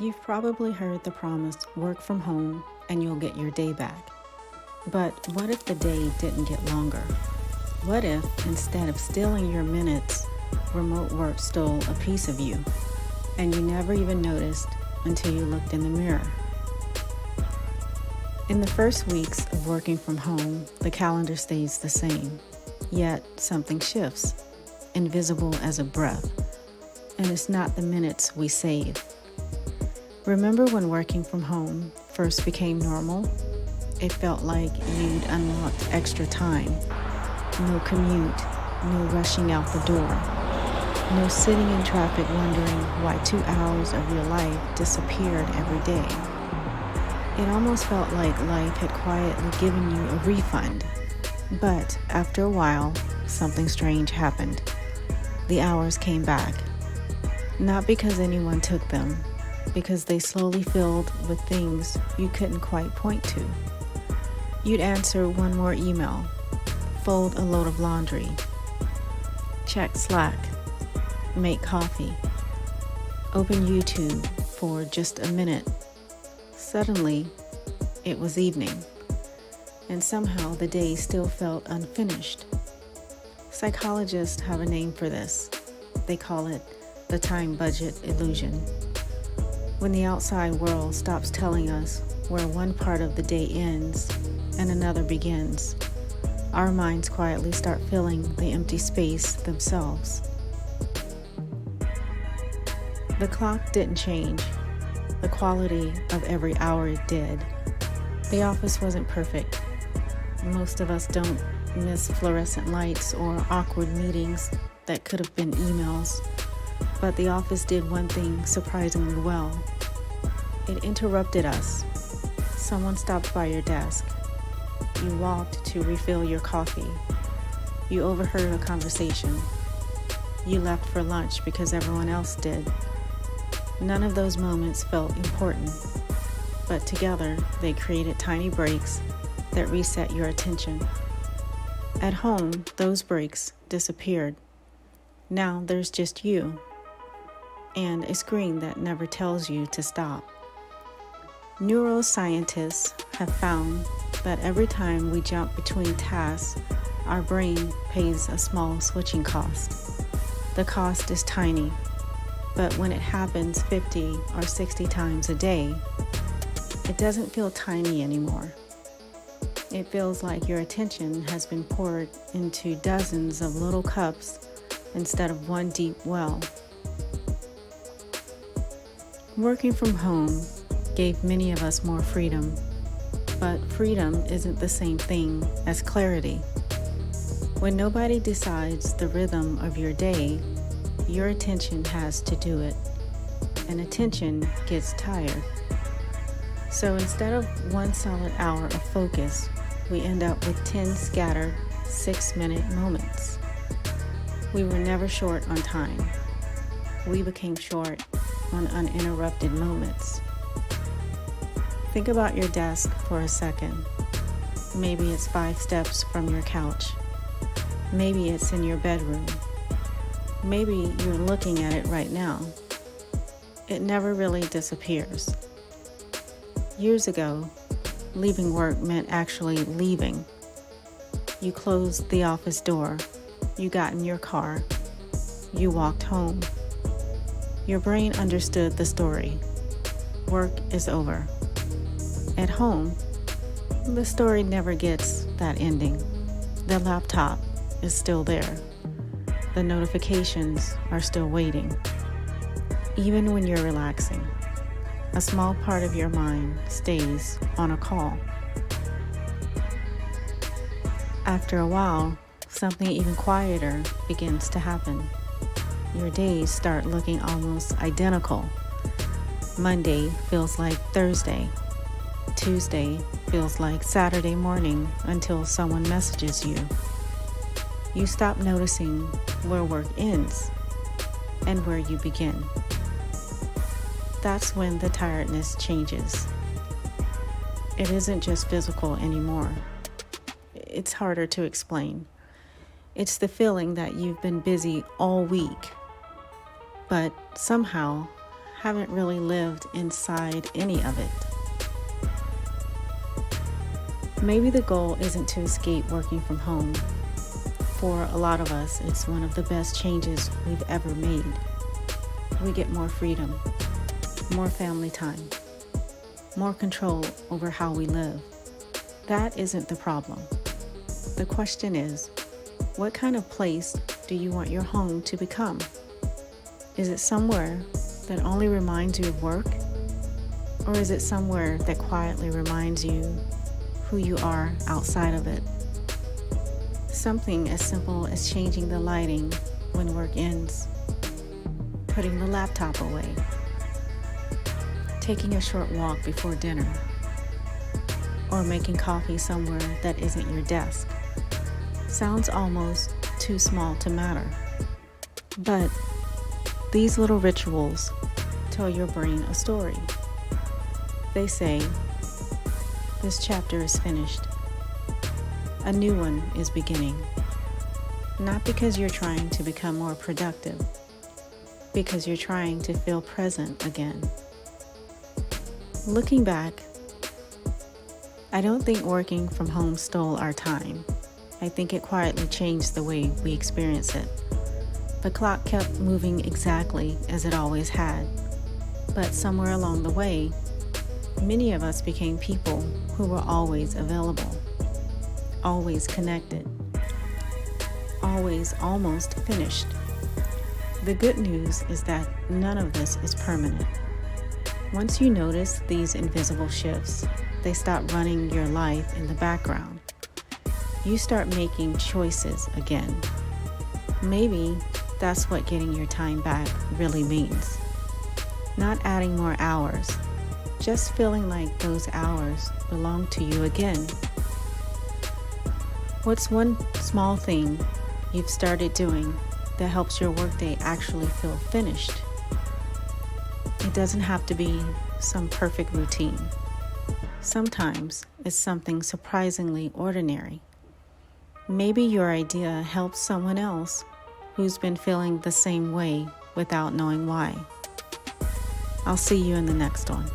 You've probably heard the promise, work from home and you'll get your day back. But what if the day didn't get longer? What if, instead of stealing your minutes, remote work stole a piece of you, and you never even noticed until you looked in the mirror? In the first weeks of working from home, the calendar stays the same, yet something shifts, invisible as a breath, and it's not the minutes we save. Remember when working from home first became normal? It felt like you'd unlocked extra time. No commute, no rushing out the door, no sitting in traffic wondering why 2 hours of your life disappeared every day. It almost felt like life had quietly given you a refund. But after a while, something strange happened. The hours came back. Not because anyone took them, because they slowly filled with things you couldn't quite point to. You'd answer one more email, fold a load of laundry, check Slack, make coffee, open YouTube for just a minute. Suddenly, it was evening, and somehow the day still felt unfinished. Psychologists have a name for this. They call it the time budget illusion. When the outside world stops telling us where one part of the day ends and another begins, our minds quietly start filling the empty space themselves. The clock didn't change. The quality of every hour it did. The office wasn't perfect. Most of us don't miss fluorescent lights or awkward meetings that could have been emails. But the office did one thing surprisingly well. It interrupted us. Someone stopped by your desk. You walked to refill your coffee. You overheard a conversation. You left for lunch because everyone else did. None of those moments felt important, but together they created tiny breaks that reset your attention. At home, those breaks disappeared. Now there's just you and a screen that never tells you to stop. Neuroscientists have found that every time we jump between tasks, our brain pays a small switching cost. The cost is tiny, but when it happens 50 or 60 times a day, it doesn't feel tiny anymore. It feels like your attention has been poured into dozens of little cups instead of one deep well. Working from home gave many of us more freedom, but freedom isn't the same thing as clarity. When nobody decides the rhythm of your day, your attention has to do it, and attention gets tired. So instead of one solid hour of focus, we end up with 10 scattered 6-minute moments. We were never short on time. We became short on uninterrupted moments. Think about your desk for a second. Maybe it's 5 steps from your couch. Maybe it's in your bedroom. Maybe you're looking at it right now. It never really disappears. Years ago, leaving work meant actually leaving. You closed the office door. You got in your car. You walked home. Your brain understood the story. Work is over. At home, the story never gets that ending. The laptop is still there. The notifications are still waiting. Even when you're relaxing, a small part of your mind stays on a call. After a while, something even quieter begins to happen. Your days start looking almost identical. Monday feels like Thursday. Tuesday feels like Saturday morning until someone messages you. You stop noticing where work ends and where you begin. That's when the tiredness changes. It isn't just physical anymore. It's harder to explain. It's the feeling that you've been busy all week, but somehow haven't really lived inside any of it. Maybe the goal isn't to escape working from home. For a lot of us, it's one of the best changes we've ever made. We get more freedom, more family time, more control over how we live. That isn't the problem. The question is, what kind of place do you want your home to become? Is it somewhere that only reminds you of work? Or is it somewhere that quietly reminds you who you are outside of it? Something as simple as changing the lighting when work ends, putting the laptop away, taking a short walk before dinner, or making coffee somewhere that isn't your desk. Sounds almost too small to matter. But these little rituals tell your brain a story. They say, this chapter is finished. A new one is beginning. Not because you're trying to become more productive, because you're trying to feel present again. Looking back, I don't think working from home stole our time. I think it quietly changed the way we experience it. The clock kept moving exactly as it always had. But somewhere along the way, many of us became people who were always available, always connected, always almost finished. The good news is that none of this is permanent. Once you notice these invisible shifts, they stop running your life in the background. You start making choices again. Maybe that's what getting your time back really means. Not adding more hours, just feeling like those hours belong to you again. What's one small thing you've started doing that helps your workday actually feel finished? It doesn't have to be some perfect routine. Sometimes it's something surprisingly ordinary. Maybe your idea helps someone else who's been feeling the same way without knowing why. I'll see you in the next one.